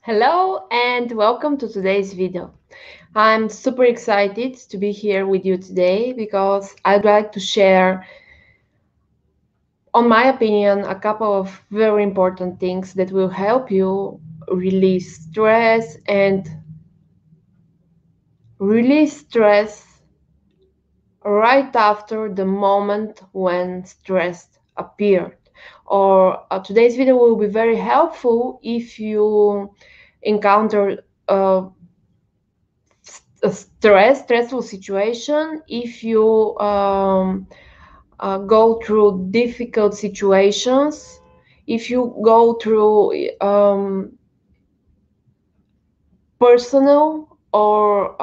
Hello and welcome to today's video. I'm super excited to be here with you today because I'd like to share, on my opinion, a couple of very important things that will help you release stress and release stress right after the moment when stress appeared. Or today's video will be very helpful if you encounter a stressful situation, if you go through difficult situations, if you go through personal or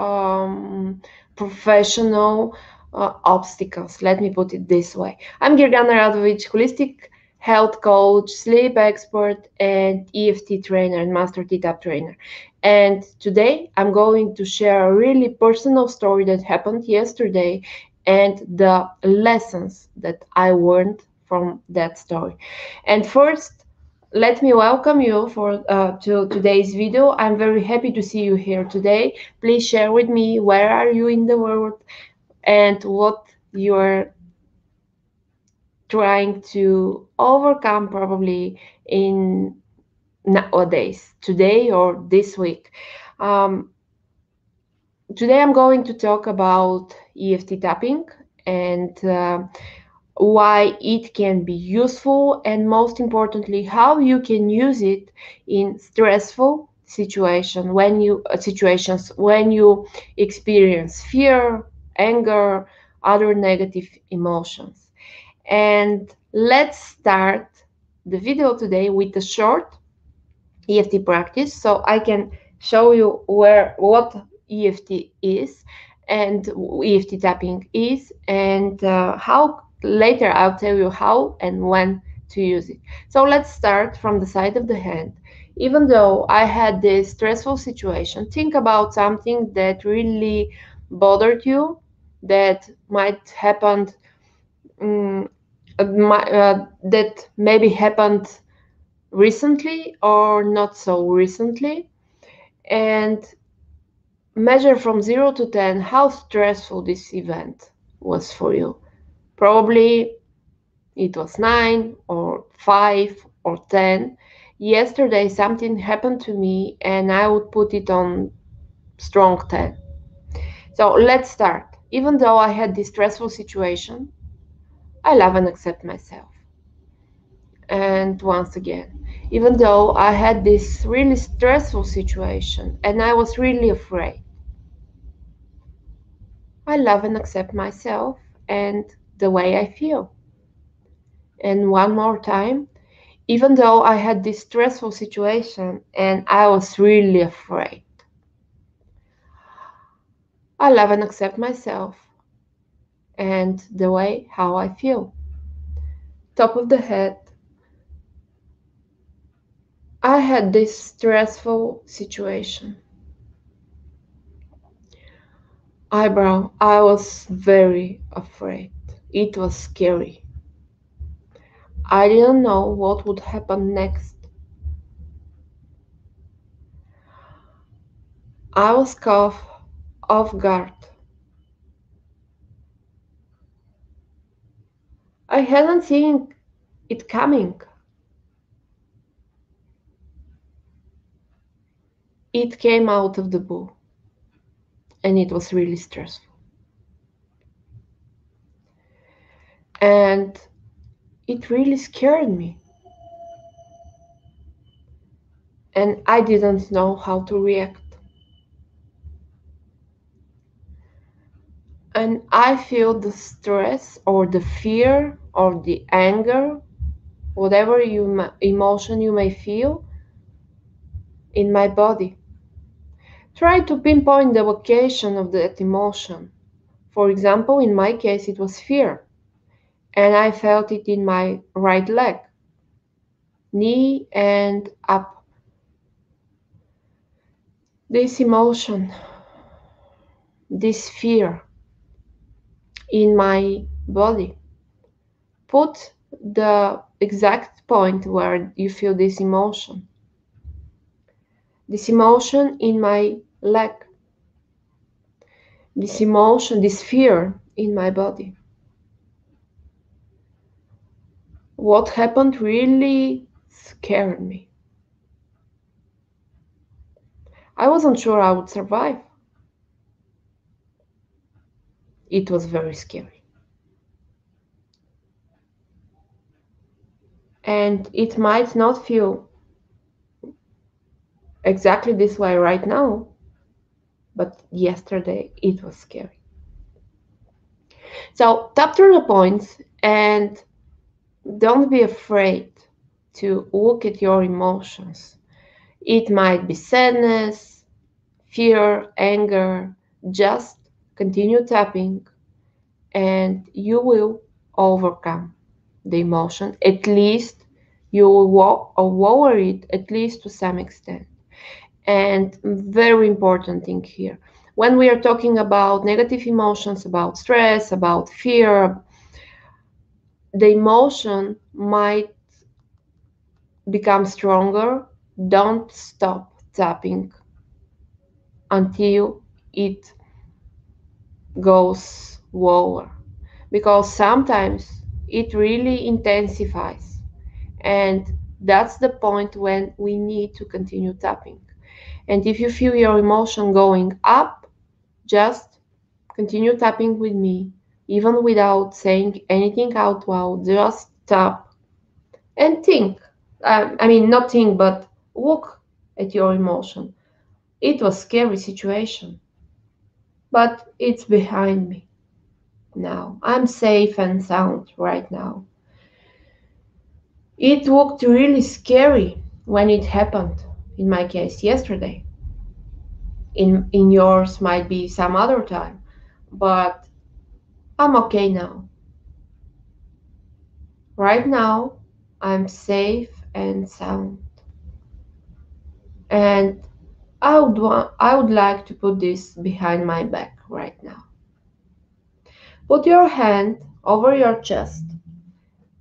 professional obstacles. Let me put it this way. I'm Gergana Radovich, holistic health coach, sleep expert, and EFT trainer and master T-Tap trainer. And today I'm going to share a really personal story that happened yesterday and the lessons that I learned from that story. And first, let me welcome you to today's video. I'm very happy to see you here today. Please share with me where are you in the world and what you're trying to overcome probably in nowadays, today or this week. Um, Today I'm going to talk about EFT tapping and why it can be useful, and most importantly how you can use it in stressful situations when you experience fear, anger, other negative emotions. And let's start the video today with a short EFT practice so I can show you what EFT is and EFT tapping is, and how later I'll tell you how and when to use it. So let's start from the side of the hand. Even though I had this stressful situation, think about something that really bothered you, that might happen, um, that maybe happened recently or not so recently, and measure from 0 to 10 how stressful this event was for you. Probably it was 9 or 5 or 10. Yesterday something happened to me and I would put it on strong 10. So let's start. Even though I had this stressful situation, I love and accept myself. And once again, even though I had this really stressful situation and I was really afraid, I love and accept myself and the way I feel. And one more time, even though I had this stressful situation and I was really afraid, I love and accept myself and the way how I feel. Top of the head, I had this stressful situation. Eyebrow, I was very afraid. It was scary. I didn't know what would happen next. I was caught off guard. I hadn't seen it coming. It came out of the blue, and it was really stressful. And it really scared me. And I didn't know how to react. And I feel the stress or the fear or the anger, whatever emotion you may feel, in my body. Try to pinpoint the location of that emotion. For example, in my case, it was fear, and I felt it in my right leg, knee, and up. This emotion, this fear in my body. Put the exact point where you feel this emotion. this emotion in my leg, this emotion, this fear in my body. What happened really scared me. I wasn't sure I would survive. It was very scary. And it might not feel exactly this way right now, but yesterday it was scary. So tap through the points and don't be afraid to look at your emotions. It might be sadness, fear, anger. Just continue tapping and you will overcome the emotion. At least you will lower it, at least to some extent. And very important thing here, when we are talking about negative emotions, about stress, about fear, the emotion might become stronger. Don't stop tapping until it goes lower, because sometimes it really intensifies, and that's the point when we need to continue tapping. And if you feel your emotion going up, just continue tapping with me, even without saying anything out loud. Just tap and think. Not think, but look at your emotion. It was a scary situation, but it's behind me now. I'm safe and sound right now. It looked really scary when it happened, in my case, yesterday. In yours might be some other time, but I'm okay now. Right now, I'm safe and sound. And I would like to put this behind my back right now. Put your hand over your chest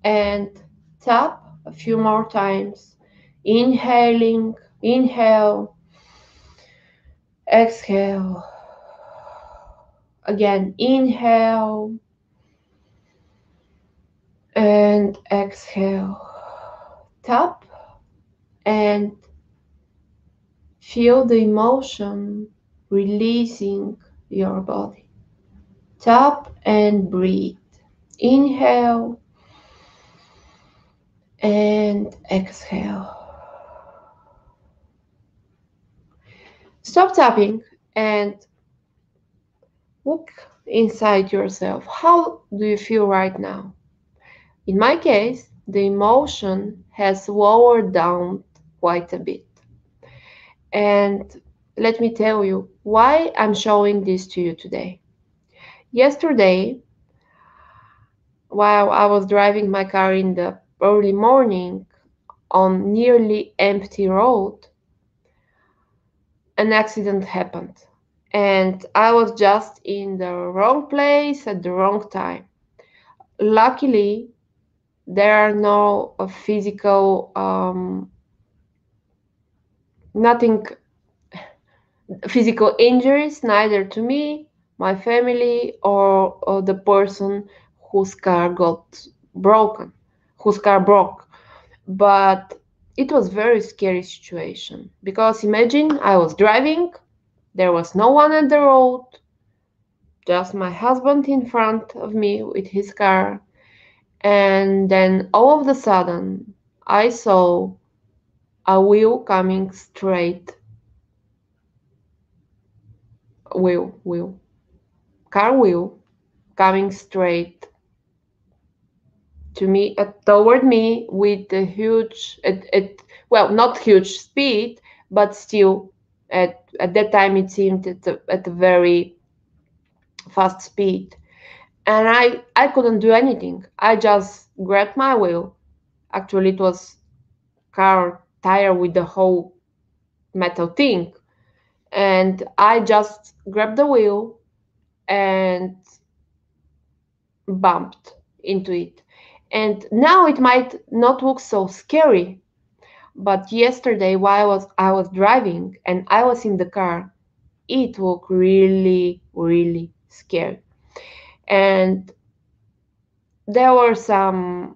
and tap a few more times. Inhale, exhale. Again, inhale and exhale. Tap and feel the emotion releasing your body. Tap and breathe. Inhale and exhale. Stop tapping and look inside yourself. How do you feel right now? In my case, the emotion has lowered down quite a bit. And let me tell you why I'm showing this to you today. Yesterday, while I was driving my car in the early morning on nearly empty road, an accident happened. And I was just in the wrong place at the wrong time. Luckily, there are no physical, nothing physical injuries, neither to me, my family, or the person whose car got broken, whose car broke. But it was very scary situation, because imagine I was driving, there was no one on the road, just my husband in front of me with his car, and then all of a sudden I saw a wheel coming straight, wheel, car wheel coming straight to me, toward me with a huge, well, not huge speed, but still at that time it seemed at a very fast speed. And I couldn't do anything. I just grabbed my wheel. Actually, it was car tire with the whole metal thing. And I just grabbed the wheel and bumped into it. And now it might not look so scary, But yesterday, while I was driving and I was in the car, it looked really, really scary. And there were some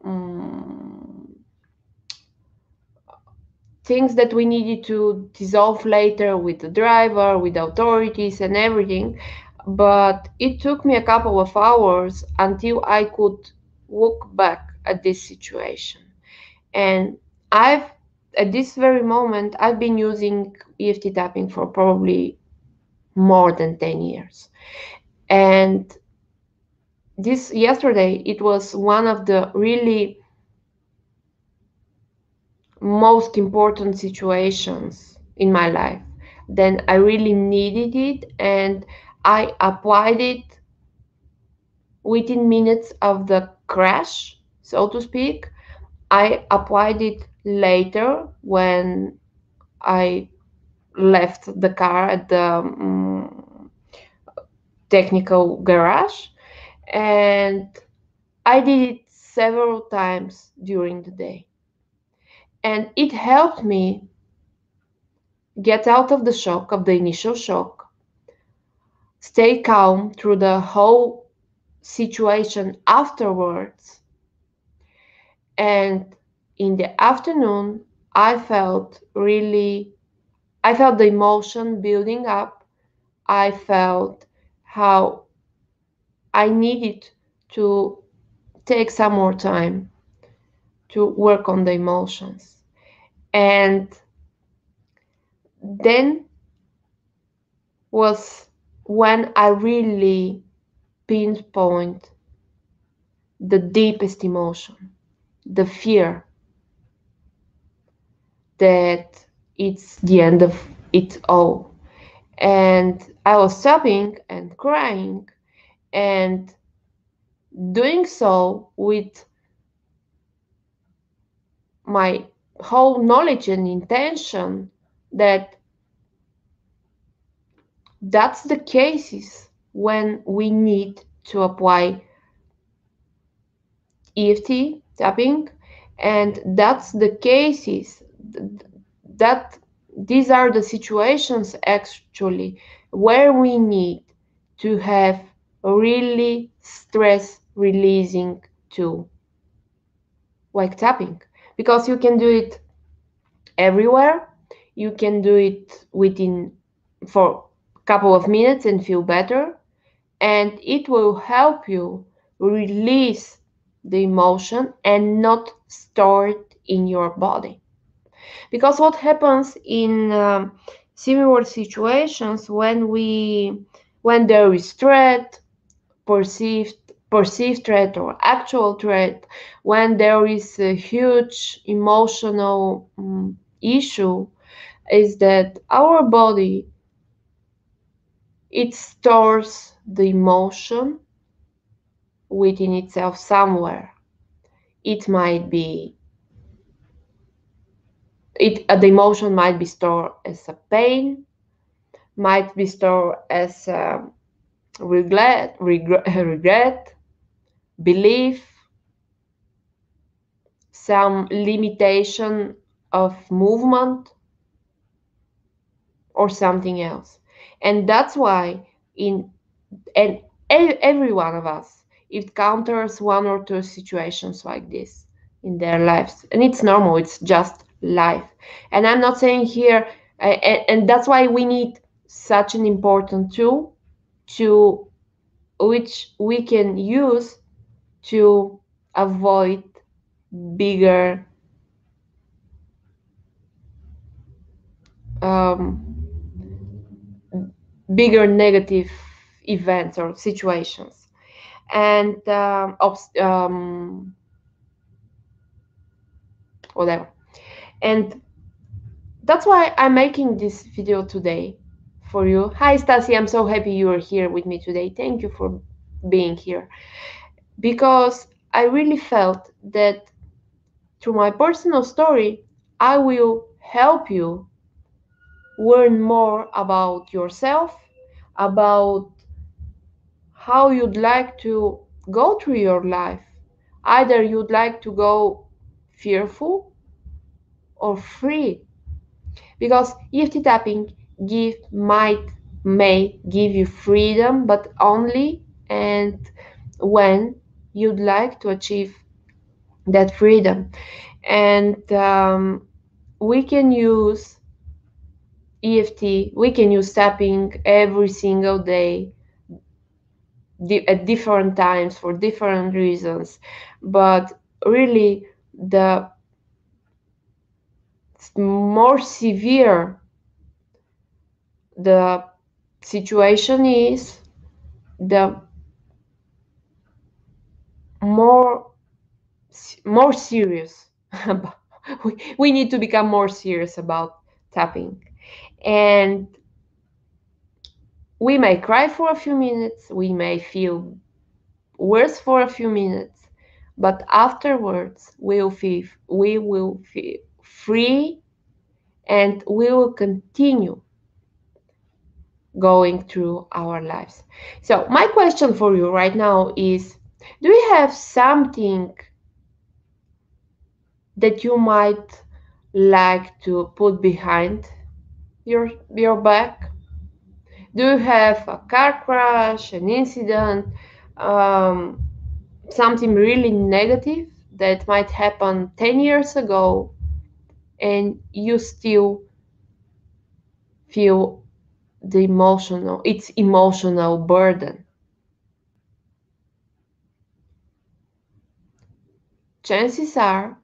things that we needed to dissolve later with the driver, with the authorities, and everything. But it took me a couple of hours until I could look back at this situation. And I've, at this very moment, I've been using EFT tapping for probably more than 10 years. And this yesterday, it was one of the really most important situations in my life. Then I really needed it, and I applied it within minutes of the crash, so to speak. I applied it later when I left the car at the technical garage, and I did it several times during the day. And it helped me get out of the shock, of the initial shock, stay calm through the whole situation afterwards. And in the afternoon, I felt the emotion building up. I felt how I needed to take some more time to work on the emotions. And then was when I really pinpoint the deepest emotion, the fear that it's the end of it all. And I was sobbing and crying and doing so with my whole knowledge and intention that that's the cases when we need to apply EFT tapping, and that's the cases that these are the situations actually where we need to have a really stress releasing tool like tapping, because you can do it everywhere. You can do it within for a couple of minutes and feel better, and it will help you release the emotion and not store it in your body. Because what happens in similar situations when there is threat, perceived perceived threat or actual threat, when there is a huge emotional issue, is that our body, it stores the emotion within itself somewhere. It might be the emotion might be stored as a pain, might be stored as regret, belief, some limitation of movement, or something else. And that's why in and every one of us encounters one or two situations like this in their lives, and it's normal, it's just life. And I'm not saying here and that's why we need such an important tool to which we can use to avoid bigger um, bigger negative events or situations. And whatever. And that's why I'm making this video today for you. Hi Stasi, I'm so happy you are here with me today. Thank you for being here, because I really felt that through my personal story I will help you learn more about yourself, about how you'd like to go through your life. Either you'd like to go fearful, or free, because EFT tapping may give you freedom, but only and when you'd like to achieve that freedom. And we can use EFT, we can use tapping every single day at different times for different reasons, but really the more severe the situation is, the more serious we need to become more serious about tapping. And we may cry for a few minutes, we may feel worse for a few minutes, but afterwards we will feel free, and we will continue going through our lives. So my question for you right now is, do you have something that you might like to put behind your back? Do you have a car crash, an incident, um, something really negative that might happen 10 years ago, and you still feel its emotional burden? Chances are,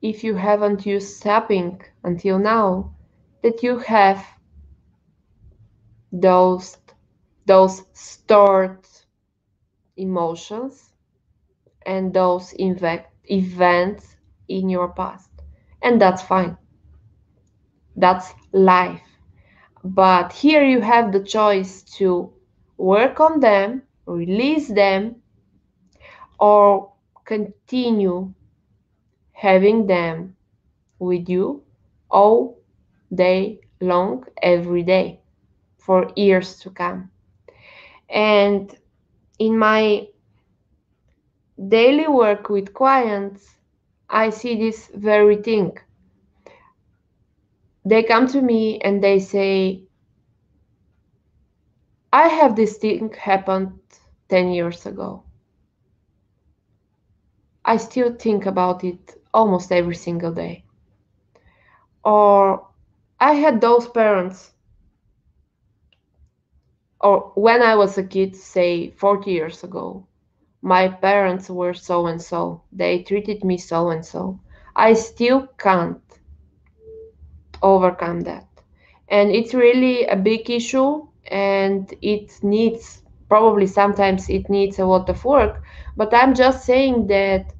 if you haven't used tapping until now, that you have those stored emotions and those events in your past. And that's fine. That's life. But here you have the choice to work on them, release them, or continue having them with you all day long, every day, for years to come. And in my daily work with clients, I see this very thing. They come to me and they say, I have this thing happened 10 years ago. I still think about it almost every single day. Or I had those parents, or when I was a kid, say 40 years ago, my parents were so and so. They treated me so and so. I still can't overcome that. And it's really a big issue, and it needs, probably sometimes it needs a lot of work. But I'm just saying that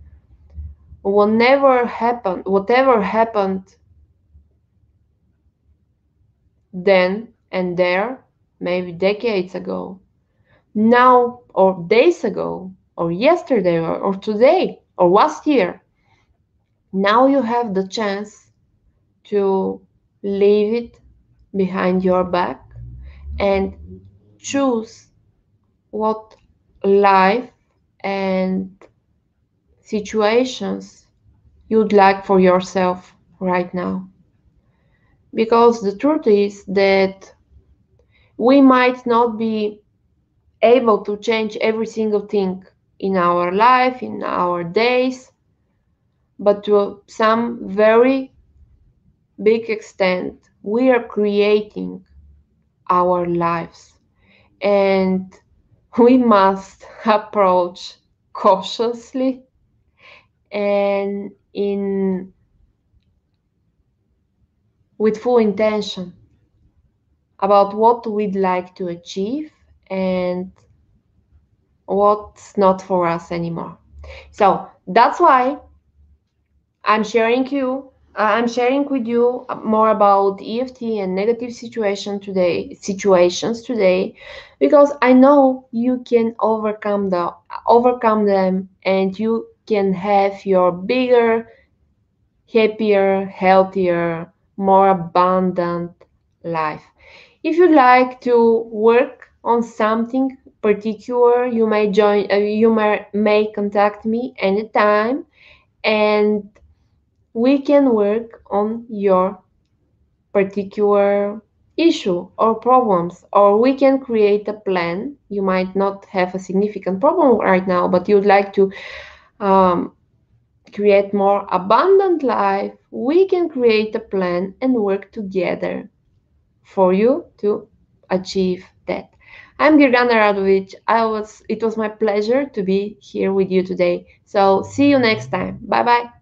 whatever happened then and there, maybe decades ago, now or days ago, or yesterday, or today, or last year, now you have the chance to leave it behind your back and choose what life and situations you'd like for yourself right now. Because the truth is that we might not be able to change every single thing in our life, in our days, but to some very big extent, we are creating our lives. And we must approach cautiously and in with full intention about what we'd like to achieve and what's not for us anymore. So that's why I'm sharing with you more about EFT and negative situations today, because I know you can overcome them, and you can have your bigger, happier, healthier, more abundant life. If you'd like to work on something particular, you may contact me anytime, and we can work on your particular issue or problems, or we can create a plan. You might not have a significant problem right now, but you'd like to um, create more abundant life. We can create a plan and work together for you to achieve that. I'm Gergana Radovich. It was my pleasure to be here with you today. So see you next time. Bye bye.